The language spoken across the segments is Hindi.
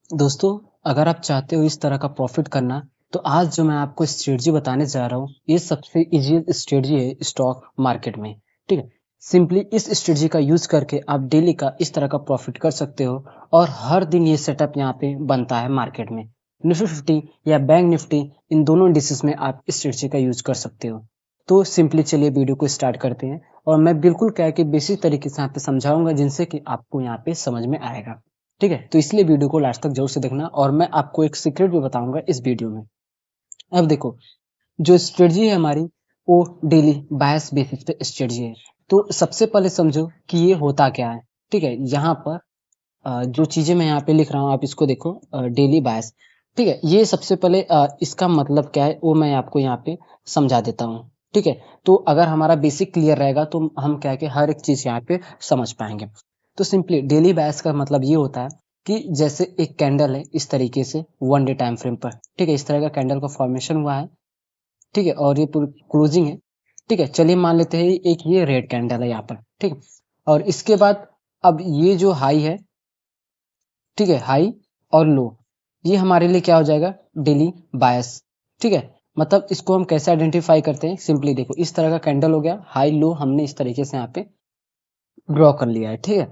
दोस्तों, अगर आप चाहते हो इस तरह का प्रॉफ़िट करना, तो आज जो मैं आपको स्ट्रैटेजी बताने जा रहा हूँ, ये सबसे ईज़ी स्ट्रैटेजी है स्टॉक मार्केट में, ठीक है? सिंपली इस स्ट्रैटेजी का यूज़ करके आप डेली का इस तरह का प्रॉफ़िट कर सकते हो और हर दिन ये सेटअप यहाँ पे बनता है मार्केट में। निफ्टी 50 या बैंक निफ्टी, इन दोनों इंडिसेस में आप इस स्ट्रैटेजी का यूज़ कर सकते हो। तो सिंपली चलिए वीडियो को स्टार्ट करते हैं और मैं बिल्कुल क्या है कि बेसिक तरीके से यहाँ पे समझाऊँगा जिनसे कि आपको यहाँ पे समझ में आएगा। ठीक है? तो इसलिए वीडियो को लास्ट तक ज़रूर से देखना और मैं आपको एक सीक्रेट भी बताऊँगा इस वीडियो में। अब देखो, जो स्ट्रेटजी है हमारी, वो डेली बायस बेसिस पे स्ट्रेटजी है। तो सबसे पहले समझो कि ये होता क्या है, ठीक है? यहाँ पर जो चीज़ें मैं यहाँ पे लिख रहा हूँ, आप इसको देखो डेली बायस, ठीक है? ये सबसे पहले इसका मतलब क्या है, वो मैं आपको यहाँ पे समझा देता हूँ, ठीक है? तो अगर हमारा बेसिक क्लियर रहेगा, तो हम क्या है कि हर एक चीज़ यहाँ पे समझ पाएँगे। तो सिंपली डेली बायस का मतलब ये होता है कि जैसे एक कैंडल है इस तरीके से 1 डे टाइम फ्रेम पर, ठीक है? इस तरह का कैंडल का फॉर्मेशन हुआ है, ठीक है? और ये पूरी क्लोजिंग है, ठीक है? चलिए मान लेते हैं एक ये रेड कैंडल है यहाँ पर, ठीक है? और इसके बाद अब ये जो हाई है, ठीक है? हाई और लो, ये हमारे लिए क्या हो जाएगा? डेली बायस, ठीक है? मतलब इसको हम कैसे आइडेंटिफाई करते हैं? सिंपली देखो, इस तरह का कैंडल हो गया, हाई लो हमने इस तरीके से यहाँ पे ड्रॉ कर लिया है, ठीक है?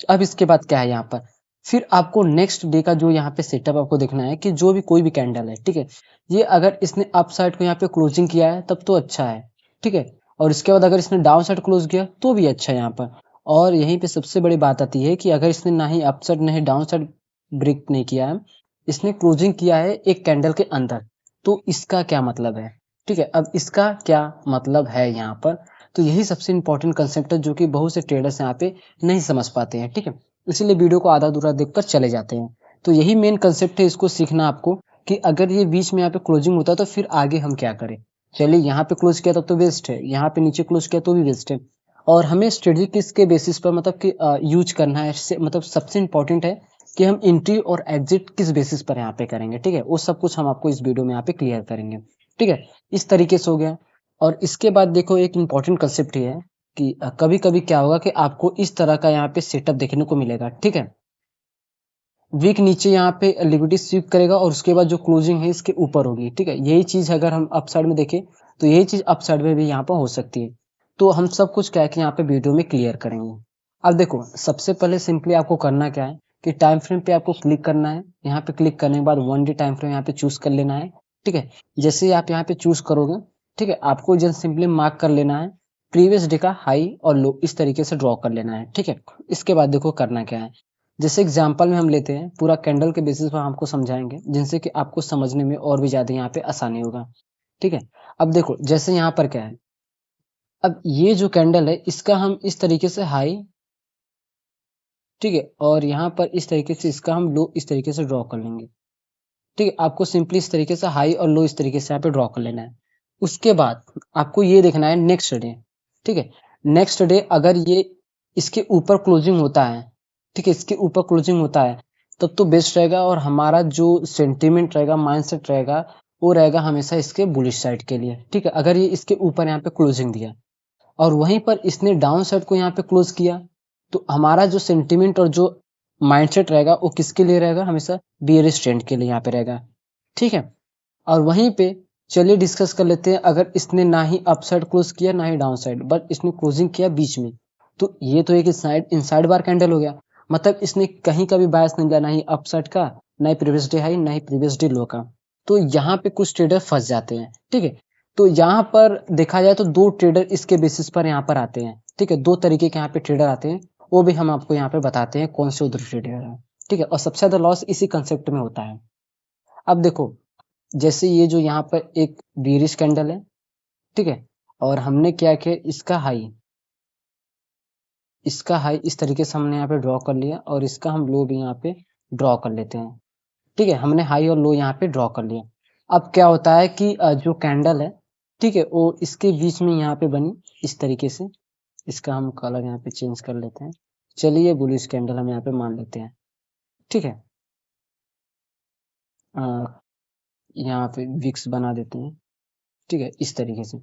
अब इसके बाद क्या है यहाँ पर, फिर आपको नेक्स्ट डे का जो यहाँ पे सेटअप आपको देखना है कि जो भी कोई भी कैंडल है, ठीक है? ये अगर इसने अप साइड को यहाँ पे क्लोजिंग किया है तब तो अच्छा है, ठीक है? और इसके बाद अगर इसने डाउन साइड क्लोज किया तो भी अच्छा है यहाँ पर। और यहीं पे सबसे बड़ी बात आती है कि अगर इसने ना ही अप साइड ना ही डाउन साइड ब्रेक नहीं किया है, इसने क्लोजिंग किया है एक कैंडल के अंदर, तो इसका क्या मतलब है? ठीक है? अब इसका क्या मतलब है यहाँ पर, तो यही सबसे इम्पोर्टेंट कंसेप्ट है जो कि बहुत से ट्रेडर्स यहाँ पे नहीं समझ पाते हैं, ठीक है? इसीलिए वीडियो को आधा-अधूरा देखकर चले जाते हैं। तो यही मेन कांसेप्ट है, इसको सीखना आपको कि अगर ये बीच में यहाँ पे क्लोजिंग होता है तो फिर आगे हम क्या करें? चलिए यहाँ पे क्लोज़ किया तब तो वेस्ट है, यहाँ पे नीचे क्लोज़ किया तो भी वेस्ट है। और हमें स्ट्रेटजी किसके बेसिस पर मतलब कि यूज़ करना है, से मतलब सबसे इम्पोर्टेंट है कि हम एंट्री और एग्ज़िट किस बेसिस पर यहाँ पे करेंगे, ठीक है? वो सब कुछ हम आपको इस वीडियो में यहाँ पे क्लियर करेंगे, ठीक है? इस तरीके से हो गया। और इसके बाद देखो, एक इम्पोर्टेंट कांसेप्ट ये है कि कभी-कभी क्या होगा कि आपको इस तरह का यहाँ पे सेटअप देखने को मिलेगा, ठीक है? विक नीचे यहाँ पे लिक्विडिटी स्वीप करेगा और उसके बाद जो क्लोजिंग है इसके ऊपर होगी, ठीक है? यही चीज़ अगर हम अप साइड में देखें, तो यही चीज़ अप साइड में भी यहाँ पर हो सकती है। तो हम सब कुछ क्या है कि यहाँ पे वीडियो में क्लियर करेंगे। अब देखो, सबसे पहले सिंपली आपको करना क्या है कि टाइम फ्रेम पे आपको क्लिक करना है। यहाँ पे क्लिक करने के बाद 1 डे टाइम फ्रेम यहाँ पे चूज़ कर लेना है, ठीक है? जैसे ही आप यहाँ पे चूज़ करोगे, ठीक है? आपको जस्ट सिंपली मार्क कर लेना है, प्रीवियस डे का हाई और लो इस तरीके से ड्रॉ कर लेना है, ठीक है? इसके बाद देखो करना क्या है, जैसे एग्जांपल में हम लेते हैं, पूरा कैंडल के बेसिस पर आपको समझाएँगे, जिनसे कि आपको समझने में और भी ज़्यादा यहाँ पे आसानी होगा, ठीक है? अब देखो, जैसे यहाँ पर क्या है, अब ये जो कैंडल है, इसका हम इस तरीके से हाई, ठीक है? और यहाँ पर इस तरीके से इसका हम लो इस तरीके से ड्रॉ कर लेंगे, ठीक है? आपको सिंपली इस तरीके से हाई और लो इस तरीके से यहाँ पे ड्रॉ कर लेना है। उसके बाद आपको ये देखना है नेक्स्ट डे, ठीक है? नेक्स्ट डे अगर ये इसके ऊपर क्लोजिंग होता है, ठीक है? इसके ऊपर क्लोजिंग होता है, तब तो बेस्ट रहेगा और हमारा जो सेंटीमेंट रहेगा, माइंडसेट रहेगा, वो रहेगा हमेशा इसके बुलिश साइड के लिए, ठीक है? अगर ये इसके ऊपर यहाँ पे क्लोजिंग दिया और वहीं पर इसने डाउन साइड को यहाँ पे क्लोज किया, तो हमारा जो सेंटीमेंट और जो माइंडसेट रहेगा वो किसके लिए रहेगा? हमेशा बियरिश ट्रेंड के लिए यहाँ पे रहेगा, ठीक है? और वहीं पे चलिए डिस्कस कर लेते हैं, अगर इसने ना ही अप साइड क्लोज किया ना ही डाउन साइड, बट इसने क्लोजिंग किया बीच में, तो ये तो एक इनसाइड बार कैंडल हो गया। मतलब इसने कहीं का भी बायस नहीं लिया, ना ही अप साइड का, ना ही प्रीवियस डे हाई, ना ही प्रीवियस डे लो का। तो यहाँ पे कुछ ट्रेडर फंस जाते हैं, ठीक है? तो यहाँ पर देखा जाए तो दो ट्रेडर इसके बेसिस पर यहाँ पर आते हैं, ठीक है? दो तरीके के यहाँ पे ट्रेडर आते हैं, वो भी हम आपको यहाँ पे बताते हैं कौन से उधर ट्रेडर है, ठीक है? और सबसे ज्यादा लॉस इसी कंसेप्ट में होता है। अब देखो, जैसे ये जो यहाँ पर एक बीरिश कैंडल है, ठीक है? और हमने क्या किया, इसका हाई इस तरीके से हमने यहाँ पे ड्रॉ कर लिया और इसका हम लो भी यहाँ पे ड्रॉ कर लेते हैं, ठीक है? हमने हाई और लो यहाँ पे ड्रॉ कर लिया। अब क्या होता है कि जो कैंडल है, ठीक है, वो इसके बीच में यहाँ पे बनी इस तरीके से। इसका हम कलर यहाँ पे चेंज कर लेते हैं। चलिए बुलिश कैंडल हम यहाँ पे मान लेते हैं, ठीक है? अ, यहाँ पे विक्स बना देते हैं, ठीक है? इस तरीके से।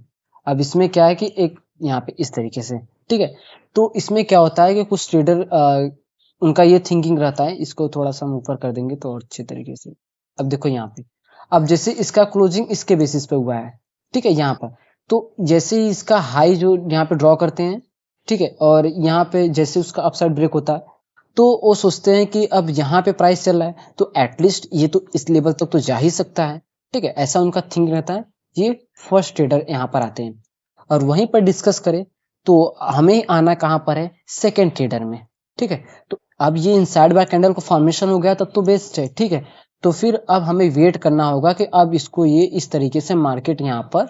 अब इसमें क्या है कि एक यहाँ पे इस तरीके से, ठीक है? तो इसमें क्या होता है कि कुछ ट्रेडर उनका ये थिंकिंग रहता है। इसको थोड़ा सा हम ऊपर कर देंगे तो और अच्छे तरीके से। अब देखो यहाँ पे, अब जैसे इसका क्लोजिंग इसके बेसिस पे हुआ है, ठीक है, यहाँ पर तो जैसे ही इसका हाई जो यहाँ पे ड्रॉ करते हैं, ठीक है, और यहाँ पे जैसे उसका अपसाइड ब्रेक होता है तो वो सोचते हैं कि अब यहाँ पे प्राइस चल रहा है तो एटलीस्ट ये तो इस लेवल तक तो जा ही सकता है, ठीक है, ऐसा उनका थिंक रहता है। ये फर्स्ट ट्रेडर यहाँ पर आते हैं। और वहीं पर डिस्कस करें तो हमें आना कहाँ पर है, सेकेंड ट्रेडर में, ठीक है। तो अब ये इनसाइड बाय कैंडल का फॉर्मेशन हो गया तब तो बेस्ट है, ठीक है। तो फिर अब हमें वेट करना होगा कि अब इसको ये इस तरीके से मार्केट यहाँ पर,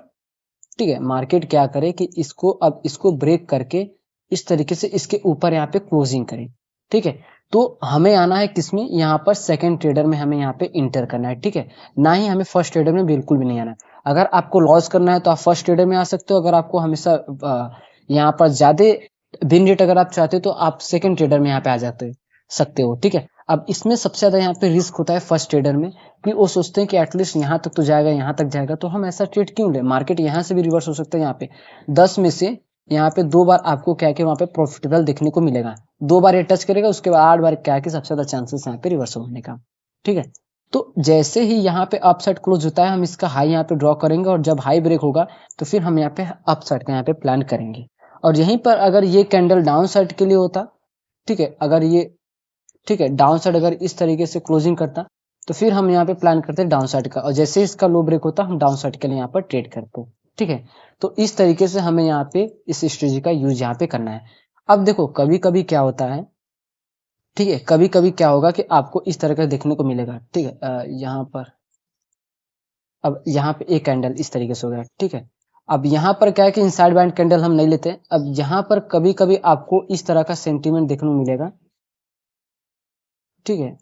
ठीक है, मार्केट क्या करे कि इसको अब इसको ब्रेक करके इस तरीके से इसके ऊपर यहाँ पे क्लोजिंग करे, ठीक है। तो हमें आना है किसमें, यहाँ पर सेकंड ट्रेडर में हमें यहाँ पे इंटर करना है, ठीक है, ना ही हमें फर्स्ट ट्रेडर में बिल्कुल भी नहीं आना है। अगर आपको लॉस करना है तो आप फर्स्ट ट्रेडर में आ सकते हो, अगर आपको हमेशा यहाँ पर ज्यादा बिन रेट अगर आप चाहते हो तो आप सेकंड ट्रेडर में यहाँ पे आ जाते सकते हो, ठीक है। अब इसमें सबसे ज्यादा यहाँ पे रिस्क होता है फर्स्ट ट्रेडर में, कि वो सोचते हैं कि एटलीस्ट यहाँ तक तो जाएगा, यहाँ तक जाएगा, तो हम ऐसा ट्रेड क्यों ले, मार्केट यहाँ से भी रिवर्स हो सकता है। यहाँ पे 10 में से यहाँ पे 2 बार आपको क्या कि वहाँ पे प्रॉफिटेबल देखने को मिलेगा, 2 बार ये टच करेगा, उसके बाद 8 बार क्या कि सबसे ज्यादा चांसेस यहाँ पे रिवर्स होने का, ठीक है। तो जैसे ही यहाँ पे अपसाइड क्लोज होता है हम इसका हाई यहाँ पे ड्रॉ करेंगे, और जब हाई ब्रेक होगा तो फिर हम यहाँ पे अपसाइड का यहाँ पे प्लान करेंगे। और यहीं पर अगर ये कैंडल डाउन साइड के लिए होता, ठीक है, अगर ये, ठीक है, डाउन साइड अगर इस तरीके से क्लोजिंग करता तो फिर हम यहाँ पे प्लान करते हैं डाउन साइड का, और जैसे इसका लो ब्रेक होता हम डाउन साइड के लिए यहाँ पर ट्रेड करते हैं, ठीक है। तो इस तरीके से हमें यहाँ पे इस स्ट्रेटजी का यूज यहाँ पे करना है। अब देखो कभी कभी क्या होता है, ठीक है, कभी कभी क्या होगा कि आपको इस तरह का देखने को मिलेगा, ठीक है, यहाँ पर अब यहाँ पे एक कैंडल इस तरीके से हो गया, ठीक है। अब यहाँ पर क्या है कि इनसाइड बैंड कैंडल हम नहीं लेते। अब यहाँ पर कभी कभी आपको इस तरह का सेंटीमेंट देखने को मिलेगा, ठीक है,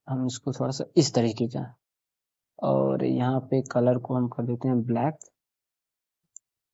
हम इसको थोड़ा सा इस तरीके का, और यहाँ पे कलर को हम कर देते हैं ब्लैक,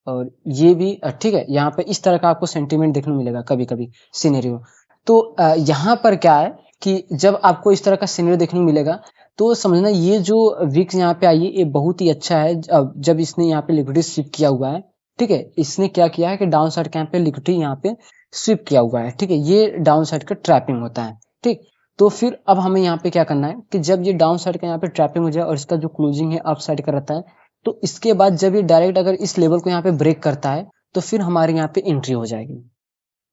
और ये भी ठीक है, यहाँ पे इस तरह का आपको सेंटीमेंट देखने को मिलेगा कभी कभी सिनेरियो। तो यहाँ पर क्या है कि जब आपको इस तरह का सिनेरियो देखने को मिलेगा तो समझना ये जो विक्स यहाँ पे आई है ये बहुत ही अच्छा है। जब इसने यहाँ पे लिक्विडिटी स्विप किया हुआ है, ठीक है, इसने क्या किया है कि डाउन साइड के यहाँ पे लिक्विडिटी यहाँ पे स्विप किया हुआ है, ठीक है, ये डाउन साइड का ट्रैपिंग होता है, ठीक। तो फिर अब हमें यहाँ पे क्या करना है कि जब ये डाउन साइड का यहाँ पे ट्रैपिंग हो जाए और इसका जो क्लोजिंग है अप साइड का रहता है, तो इसके बाद जब ये डायरेक्ट अगर इस लेवल को यहाँ पे ब्रेक करता है तो फिर हमारे यहाँ पे एंट्री हो जाएगी,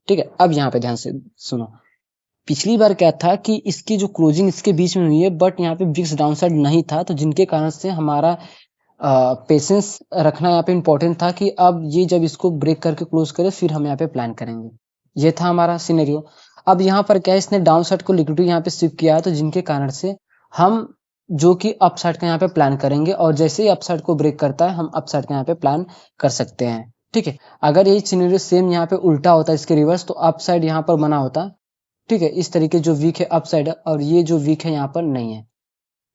ठीक है। अब यहाँ पे ध्यान से सुनो, पिछली बार क्या था कि इसकी जो क्लोजिंग इसके बीच में हुई है बट यहाँ पे विक्स डाउन साइड नहीं था, तो जिनके कारण से हमारा पेशेंस रखना यहाँ पे इम्पोर्टेंट था कि अब ये जब इसको ब्रेक करके क्लोज करे फिर हम यहाँ पे प्लान करेंगे। ये था हमारा सिनेरियो। अब यहाँ पर क्या है, इसने डाउन साइड को लिक्विडिटी यहाँ पे शिफ्ट किया है, तो जिनके कारण से हम जो कि अप साइड का यहाँ पे प्लान करेंगे, और जैसे ही अप साइड को ब्रेक करता है हम अप साइड का यहाँ पे प्लान कर सकते हैं, ठीक है। अगर यही सिनेरियो सेम यहाँ पे उल्टा होता है इसके रिवर्स, तो अप साइड यहाँ पर बना होता, ठीक है, इस तरीके जो वीक है अप साइड, और ये जो वीक है यहाँ पर नहीं है,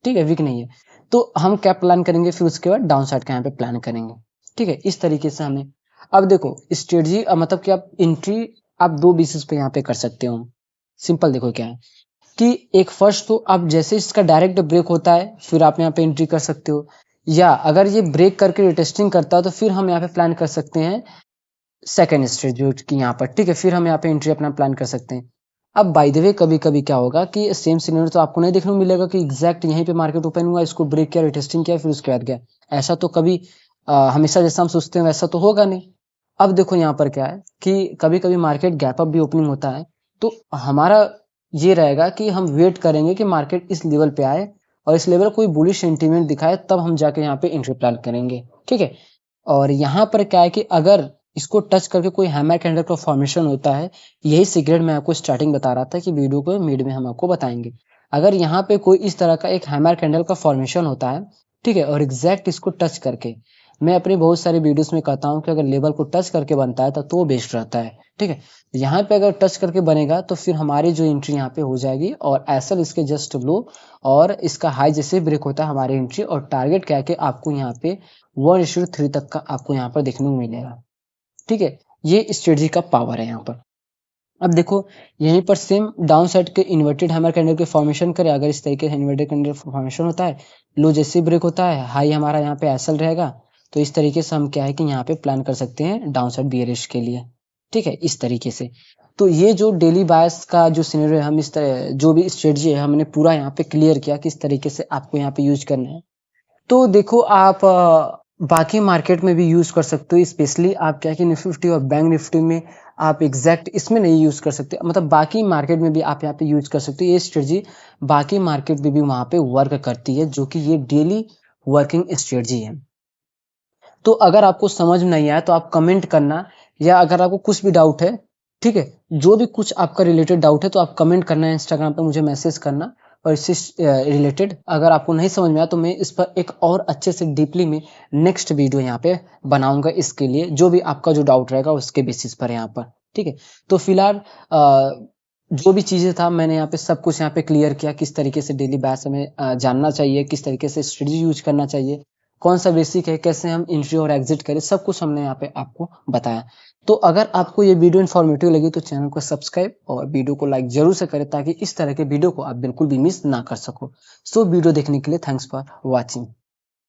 ठीक है, वीक नहीं है, तो हम क्या प्लान करेंगे, फिर उसके बाद डाउन साइड का यहाँ पे प्लान करेंगे, ठीक है, इस तरीके से हमें। अब देखो स्ट्रेटजी मतलब कि आप एंट्री आप 2 बेसिस पे यहाँ पे कर सकते हो। सिंपल देखो क्या है कि एक फर्स्ट तो आप जैसे इसका डायरेक्ट ब्रेक होता है फिर आप यहाँ पे एंट्री कर सकते हो, या अगर ये ब्रेक करके रिटेस्टिंग करता है तो फिर हम यहाँ पे प्लान कर सकते हैं सेकेंड स्ट्रेटजी की यहाँ पर, ठीक है, फिर हम यहाँ पे एंट्री अपना प्लान कर सकते हैं। अब बाय द वे कभी कभी क्या होगा कि सेम सिनेरियो तो आपको नहीं देखने को मिलेगा कि एग्जैक्ट यहीं पे मार्केट ओपन हुआ, इसको ब्रेक किया, रिटेस्टिंग किया, फिर उसके बाद गया। ऐसा तो कभी हमेशा जैसा हम सोचते हैं वैसा तो होगा नहीं। अब देखो यहाँ पर क्या है कि कभी कभी मार्केट गैप अप भी ओपनिंग होता है, तो हमारा ये रहेगा कि हम वेट करेंगे कि मार्केट इस लेवल पे आए और इस लेवल कोई बुलिश सेंटीमेंट दिखाए, तब हम जाके यहाँ पे एंट्री प्लान करेंगे, ठीक है। और यहाँ पर क्या है कि अगर इसको टच करके कोई हैमर कैंडल का फॉर्मेशन होता है, यही सीक्रेट मैं आपको स्टार्टिंग बता रहा था कि वीडियो को मिड में हम आपको बताएंगे। अगर यहाँ पे कोई इस तरह का एक हैमर कैंडल का फॉर्मेशन होता है, ठीक है, और एग्जैक्ट इसको टच करके, मैं अपनी बहुत सारी वीडियोस में कहता हूँ कि अगर लेवल को टच करके बनता है तो बेस्ट रहता है, ठीक है। यहाँ पे अगर टच करके बनेगा तो फिर हमारी जो एंट्री यहाँ पे हो जाएगी, और एसएल इसके जस्ट लो, और इसका हाई जैसे ब्रेक होता है हमारी एंट्री, और टारगेट क्या है कि आपको यहाँ पे 1:3 तक का आपको यहाँ पर देखने को मिलेगा, ठीक है। ये स्ट्रेटजी का पावर है यहाँ पर। अब देखो यहीं पर सेम डाउन साइड के इन्वर्टेड हैमर कैंडल के फॉर्मेशन करें, अगर इस तरीके से इन्वर्टेड कैंडल फॉर्मेशन होता है, लो जैसे ब्रेक होता है, हाई हमारा यहाँ पे एसएल रहेगा, तो इस तरीके से हम क्या है कि यहाँ पे प्लान कर सकते हैं डाउन साइड बियरिश के लिए, ठीक है, इस तरीके से। तो ये जो डेली बायस का जो सिनेरियो है, हम इस तरह जो भी स्ट्रेटजी है हमने पूरा यहाँ पे क्लियर किया किस तरीके से आपको यहाँ पे यूज करना है। तो देखो आप बाकी मार्केट में भी यूज कर सकते हो, स्पेशली आप क्या है कि निफ्टी और बैंक निफ्टी में आप एग्जैक्ट इसमें नहीं यूज कर सकते, मतलब बाकी मार्केट में भी आप यहाँ पे यूज कर सकते हो। ये स्ट्रेटजी बाकी मार्केट में भी वहां पे वर्क करती है, जो कि ये डेली वर्किंग स्ट्रेटजी है। तो अगर आपको समझ में नहीं आया तो आप कमेंट करना, या अगर आपको कुछ भी डाउट है, ठीक है, जो भी कुछ आपका रिलेटेड डाउट है तो आप कमेंट करना है, इंस्टाग्राम पे मुझे मैसेज करना। और इससे रिलेटेड अगर आपको नहीं समझ में आया तो मैं इस पर एक और अच्छे से डीपली में नेक्स्ट वीडियो यहाँ पे बनाऊंगा, इसके लिए जो भी आपका जो डाउट रहेगा उसके बेसिस पर यहाँ पर, ठीक है। तो फिलहाल जो भी चीजें था मैंने यहाँ पे सब कुछ यहाँ पे क्लियर किया, किस तरीके से डेली बैस हमें जानना चाहिए, किस तरीके से स्ट्रेटजी यूज करना चाहिए, कौन सा बेसिक है, कैसे हम एंट्री और एग्जिट करें, सब कुछ हमने यहाँ पे आपको बताया। तो अगर आपको ये वीडियो इन्फॉर्मेटिव लगी तो चैनल को सब्सक्राइब और वीडियो को लाइक जरूर से करें, ताकि इस तरह के वीडियो को आप बिल्कुल भी मिस ना कर सको। सो वीडियो देखने के लिए थैंक्स फॉर वॉचिंग।